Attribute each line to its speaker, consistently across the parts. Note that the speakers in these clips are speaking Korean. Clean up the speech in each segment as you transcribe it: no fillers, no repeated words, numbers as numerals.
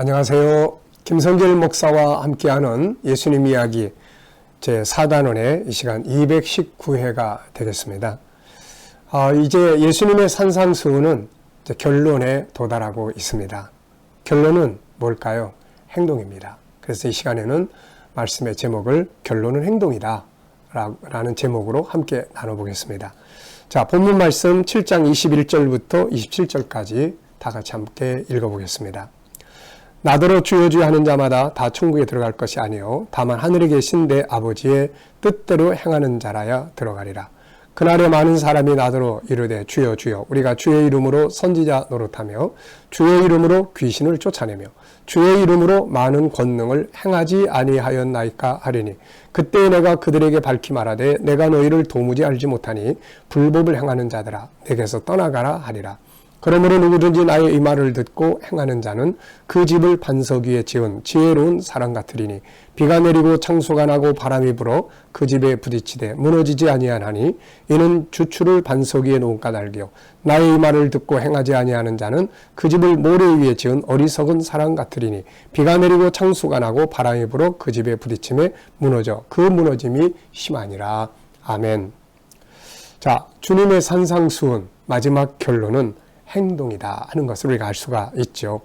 Speaker 1: 안녕하세요. 김성길 목사와 함께하는 예수님 이야기 제4단원의 이 시간 219회가 되겠습니다. 이제 예수님의 산상수훈은 이제 결론에 도달하고 있습니다. 결론은 뭘까요? 행동입니다. 그래서 이 시간에는 말씀의 제목을 결론은 행동이다 라는 제목으로 함께 나눠보겠습니다. 자, 본문 말씀 7장 21절부터 27절까지 다 같이 함께 읽어보겠습니다. 나더러 주여 주여 하는 자마다 다 천국에 들어갈 것이 아니요 다만 하늘에 계신 내 아버지의 뜻대로 행하는 자라야 들어가리라. 그날에 많은 사람이 나더러 이르되 주여 주여 우리가 주의 이름으로 선지자 노릇하며 주의 이름으로 귀신을 쫓아내며 주의 이름으로 많은 권능을 행하지 아니하였나이까 하리니 그때 내가 그들에게 밝히 말하되 내가 너희를 도무지 알지 못하니 불법을 행하는 자들아 내게서 떠나가라 하리라. 그러므로 누구든지 나의 이 말을 듣고 행하는 자는 그 집을 반석 위에 지은 지혜로운 사람 같으리니 비가 내리고 창수가 나고 바람이 불어 그 집에 부딪히되 무너지지 아니하나니 이는 주추를 반석 위에 놓은 까닭이요 나의 이 말을 듣고 행하지 아니하는 자는 그 집을 모래 위에 지은 어리석은 사람 같으리니 비가 내리고 창수가 나고 바람이 불어 그 집에 부딪힘에 무너져 그 무너짐이 심하니라. 아멘. 자, 주님의 산상수훈 마지막 결론은 행동이다 하는 것을 우리가 알 수가 있죠.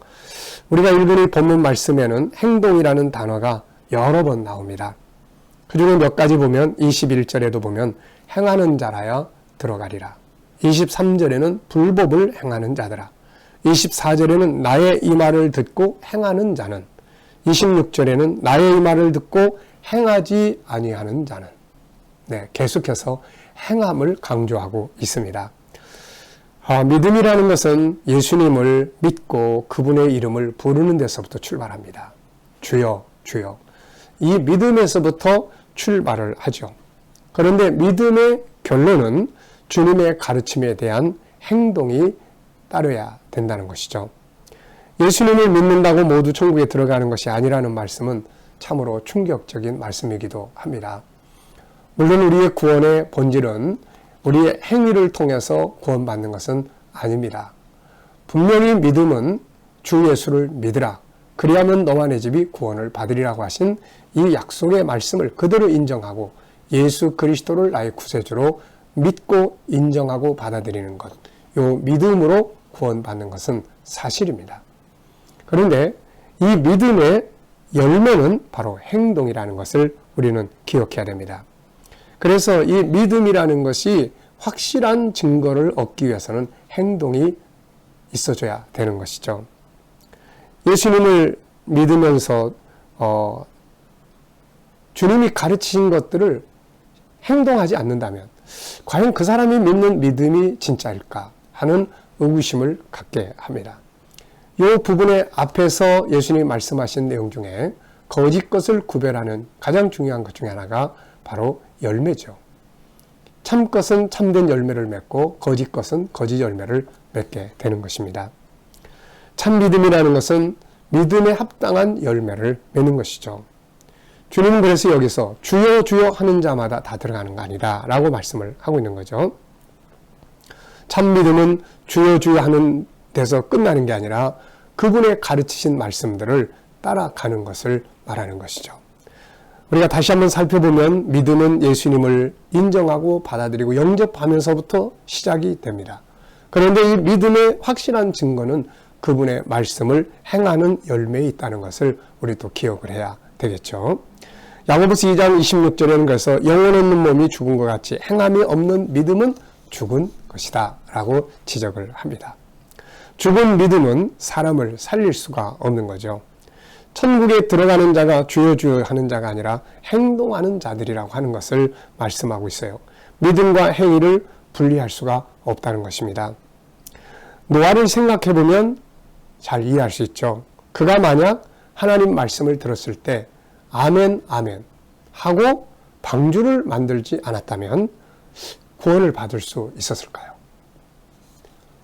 Speaker 1: 우리가 읽은 이 본문 말씀에는 행동이라는 단어가 여러 번 나옵니다. 그 중에 몇 가지 보면 21절에도 보면 행하는 자라야 들어가리라. 23절에는 불법을 행하는 자들아. 24절에는 나의 이 말을 듣고 행하는 자는. 26절에는 나의 이 말을 듣고 행하지 아니하는 자는. 계속해서 행함을 강조하고 있습니다. 믿음이라는 것은 예수님을 믿고 그분의 이름을 부르는 데서부터 출발합니다. 주여, 주여. 이 믿음에서부터 출발을 하죠. 그런데 믿음의 결론은 주님의 가르침에 대한 행동이 따르야 된다는 것이죠. 예수님을 믿는다고 모두 천국에 들어가는 것이 아니라는 말씀은 참으로 충격적인 말씀이기도 합니다. 물론 우리의 구원의 본질은 우리의 행위를 통해서 구원받는 것은 아닙니다. 분명히 믿음은 주 예수를 믿으라. 그리하면 너와 내 집이 구원을 받으리라고 하신 이 약속의 말씀을 그대로 인정하고 예수 그리스도를 나의 구세주로 믿고 인정하고 받아들이는 것. 요 믿음으로 구원받는 것은 사실입니다. 그런데 이 믿음의 열매는 바로 행동이라는 것을 우리는 기억해야 됩니다. 그래서 이 믿음이라는 것이 확실한 증거를 얻기 위해서는 행동이 있어줘야 되는 것이죠. 예수님을 믿으면서 주님이 가르치신 것들을 행동하지 않는다면 과연 그 사람이 믿는 믿음이 진짜일까 하는 의구심을 갖게 합니다. 이 부분의 앞에서 예수님이 말씀하신 내용 중에 거짓 것을 구별하는 가장 중요한 것 중에 하나가 바로 열매죠. 참 것은 참된 열매를 맺고 거짓 것은 거짓 열매를 맺게 되는 것입니다. 참 믿음이라는 것은 믿음에 합당한 열매를 맺는 것이죠. 주님은 그래서 여기서 주여 주여 하는 자마다 다 들어가는 거 아니다 라고 말씀을 하고 있는 거죠. 참 믿음은 주여 주여 하는 데서 끝나는 게 아니라 그분의 가르치신 말씀들을 따라가는 것을 말하는 것이죠. 우리가 다시 한번 살펴보면 믿음은 예수님을 인정하고 받아들이고 영접하면서부터 시작이 됩니다. 그런데 이 믿음의 확실한 증거는 그분의 말씀을 행하는 열매에 있다는 것을 우리 또 기억을 해야 되겠죠. 야고보서 2장 26절에는 그래서 영혼 없는 몸이 죽은 것 같이 행함이 없는 믿음은 죽은 것이다 라고 지적을 합니다. 죽은 믿음은 사람을 살릴 수가 없는 거죠. 천국에 들어가는 자가 주여 주여 하는 자가 아니라 행동하는 자들이라고 하는 것을 말씀하고 있어요. 믿음과 행위를 분리할 수가 없다는 것입니다. 노아를 생각해보면 잘 이해할 수 있죠. 그가 만약 하나님 말씀을 들었을 때 아멘 아멘 하고 방주를 만들지 않았다면 구원을 받을 수 있었을까요?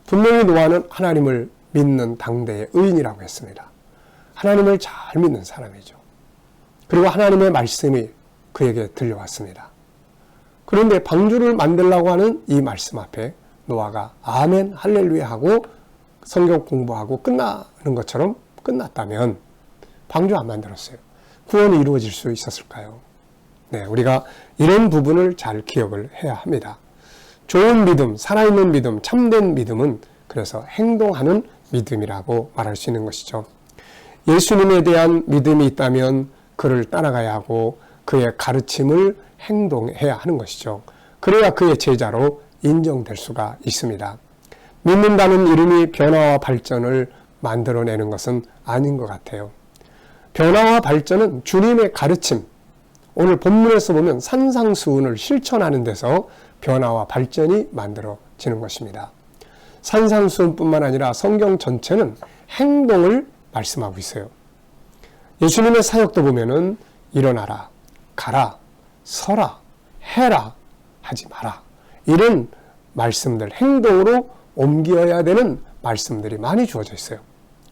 Speaker 1: 분명히 노아는 하나님을 믿는 당대의 의인이라고 했습니다. 하나님을 잘 믿는 사람이죠. 그리고 하나님의 말씀이 그에게 들려왔습니다. 그런데 방주를 만들려고 하는 이 말씀 앞에 노아가 아멘 할렐루야 하고 성경 공부하고 끝나는 것처럼 끝났다면 방주 안 만들었어요. 구원이 이루어질 수 있었을까요? 네, 우리가 이런 부분을 잘 기억을 해야 합니다. 좋은 믿음, 살아있는 믿음, 참된 믿음은 그래서 행동하는 믿음이라고 말할 수 있는 것이죠. 예수님에 대한 믿음이 있다면 그를 따라가야 하고 그의 가르침을 행동해야 하는 것이죠. 그래야 그의 제자로 인정될 수가 있습니다. 믿는다는 이름이 변화와 발전을 만들어내는 것은 아닌 것 같아요. 변화와 발전은 주님의 가르침, 오늘 본문에서 보면 산상수훈을 실천하는 데서 변화와 발전이 만들어지는 것입니다. 산상수훈뿐만 아니라 성경 전체는 행동을 말씀하고 있어요. 예수님의 사역도 보면은 일어나라, 가라, 서라, 해라, 하지 마라. 이런 말씀들, 행동으로 옮겨야 되는 말씀들이 많이 주어져 있어요.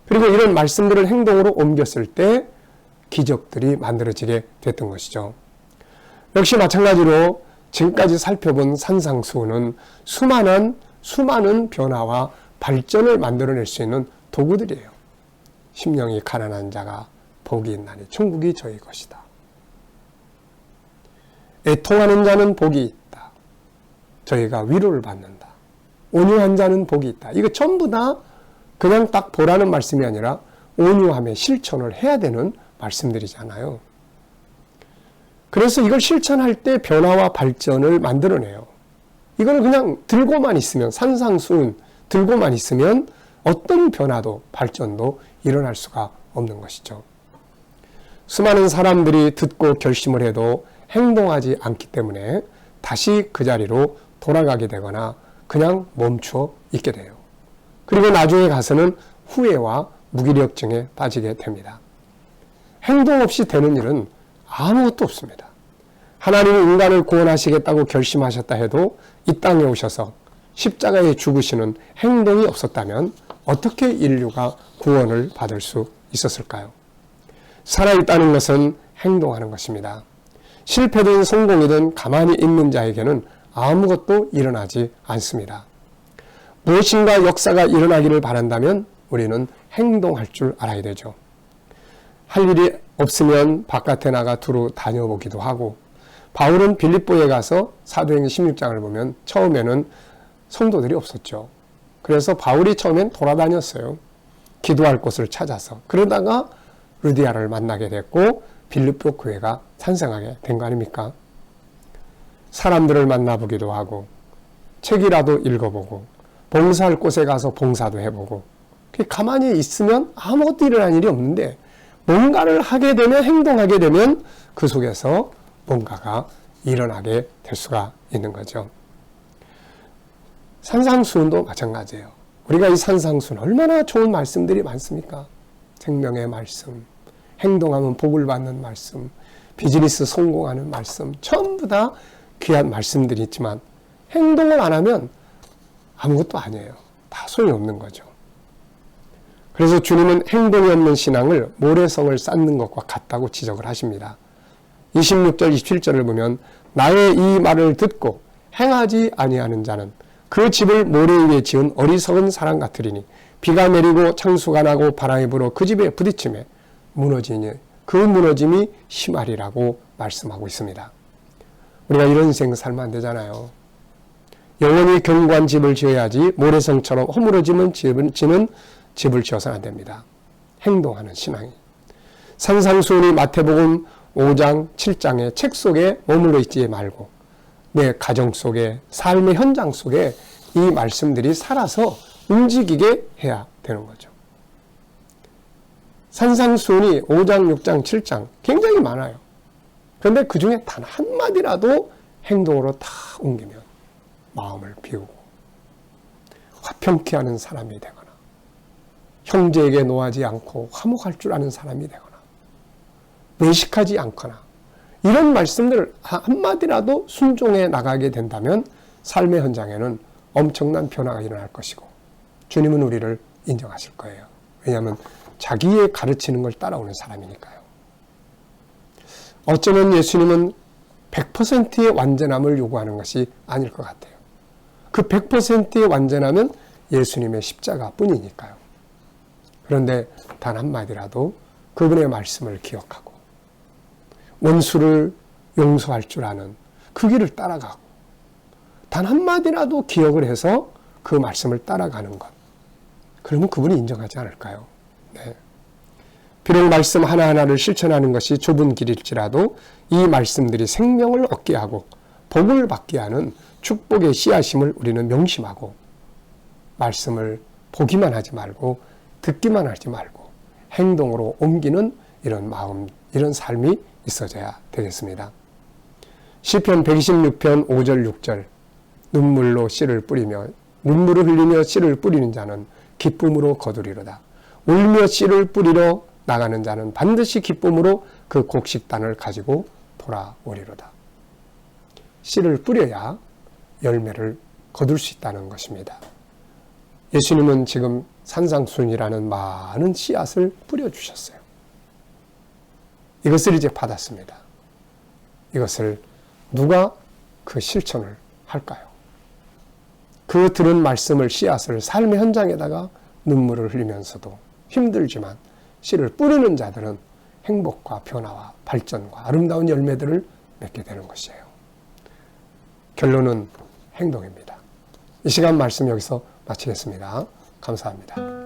Speaker 1: 그리고 이런 말씀들을 행동으로 옮겼을 때 기적들이 만들어지게 됐던 것이죠. 역시 마찬가지로 지금까지 살펴본 산상수훈은 수많은 변화와 발전을 만들어낼 수 있는 도구들이에요. 심령이 가난한 자가 복이 있나니 천국이 저희 것이다. 애통하는 자는 복이 있다. 저희가 위로를 받는다. 온유한 자는 복이 있다. 이거 전부 다 그냥 딱 보라는 말씀이 아니라 온유함에 실천을 해야 되는 말씀들이잖아요. 그래서 이걸 실천할 때 변화와 발전을 만들어내요. 이걸 그냥 들고만 있으면, 산상수훈 들고만 있으면 어떤 변화도 발전도 일어날 수가 없는 것이죠. 수많은 사람들이 듣고 결심을 해도 행동하지 않기 때문에 다시 그 자리로 돌아가게 되거나 그냥 멈춰 있게 돼요. 그리고 나중에 가서는 후회와 무기력증에 빠지게 됩니다. 행동 없이 되는 일은 아무것도 없습니다. 하나님이 인간을 구원하시겠다고 결심하셨다 해도 이 땅에 오셔서 십자가에 죽으시는 행동이 없었다면 어떻게 인류가 구원을 받을 수 있었을까요? 살아있다는 것은 행동하는 것입니다. 실패든 성공이든 가만히 있는 자에게는 아무것도 일어나지 않습니다. 무엇인가 역사가 일어나기를 바란다면 우리는 행동할 줄 알아야 되죠. 할 일이 없으면 바깥에 나가 두루 다녀보기도 하고, 바울은 빌립보에 가서 사도행전 16장을 보면 처음에는 성도들이 없었죠. 그래서 바울이 처음엔 돌아다녔어요. 기도할 곳을 찾아서. 그러다가 루디아를 만나게 됐고 빌립보 교회가 탄생하게 된 거 아닙니까? 사람들을 만나보기도 하고 책이라도 읽어보고 봉사할 곳에 가서 봉사도 해보고, 가만히 있으면 아무것도 일어난 일이 없는데 뭔가를 하게 되면, 행동하게 되면 그 속에서 뭔가가 일어나게 될 수가 있는 거죠. 산상수훈도 마찬가지예요. 우리가 이 산상수훈 얼마나 좋은 말씀들이 많습니까? 생명의 말씀, 행동하면 복을 받는 말씀, 비즈니스 성공하는 말씀, 전부 다 귀한 말씀들이 있지만 행동을 안 하면 아무것도 아니에요. 다 소용없는 거죠. 그래서 주님은 행동이 없는 신앙을 모래성을 쌓는 것과 같다고 지적을 하십니다. 26절, 27절을 보면 나의 이 말을 듣고 행하지 아니하는 자는 그 집을 모래 위에 지은 어리석은 사람 같으리니 비가 내리고 창수가 나고 바람이 불어 그 집에 부딪히매 무너지니 그 무너짐이 심하리라고 말씀하고 있습니다. 우리가 이런 인생 살면 안 되잖아요. 영원히 견고한 집을 지어야지 모래성처럼 허물어지는 집을 지어서는 안 됩니다. 행동하는 신앙이. 산상수훈이 마태복음 5장, 7장의 책 속에 머물러 있지 말고 내 가정 속에, 삶의 현장 속에 이 말씀들이 살아서 움직이게 해야 되는 거죠. 산상수훈이 5장, 6장, 7장 굉장히 많아요. 그런데 그 중에 단 한마디라도 행동으로 다 옮기면 마음을 비우고 화평케 하는 사람이 되거나 형제에게 노하지 않고 화목할 줄 아는 사람이 되거나 외식하지 않거나 이런 말씀들을 한마디라도 순종해 나가게 된다면 삶의 현장에는 엄청난 변화가 일어날 것이고 주님은 우리를 인정하실 거예요. 왜냐하면 자기의 가르치는 걸 따라오는 사람이니까요. 어쩌면 예수님은 100%의 완전함을 요구하는 것이 아닐 것 같아요. 그 100%의 완전함은 예수님의 십자가 뿐이니까요. 그런데 단 한마디라도 그분의 말씀을 기억하고 원수를 용서할 줄 아는 그 길을 따라가고 단 한마디라도 기억을 해서 그 말씀을 따라가는 것. 그러면 그분이 인정하지 않을까요? 네. 비록 말씀 하나하나를 실천하는 것이 좁은 길일지라도 이 말씀들이 생명을 얻게 하고 복을 받게 하는 축복의 씨앗임을 우리는 명심하고 말씀을 보기만 하지 말고 듣기만 하지 말고 행동으로 옮기는 이런 마음, 이런 삶이 있어져야 되겠습니다. 시편 126편 5절 6절 눈물로 씨를 뿌리며 눈물을 흘리며 씨를 뿌리는 자는 기쁨으로 거두리로다. 울며 씨를 뿌리러 나가는 자는 반드시 기쁨으로 그 곡식단을 가지고 돌아오리로다. 씨를 뿌려야 열매를 거둘 수 있다는 것입니다. 예수님은 지금 산상순이라는 많은 씨앗을 뿌려주셨어요. 이것을 이제 받았습니다. 이것을 누가 그 실천을 할까요? 그 들은 말씀을 씨앗을 삶의 현장에다가 눈물을 흘리면서도 힘들지만 씨를 뿌리는 자들은 행복과 변화와 발전과 아름다운 열매들을 맺게 되는 것이에요. 결론은 행동입니다. 이 시간 말씀 여기서 마치겠습니다. 감사합니다.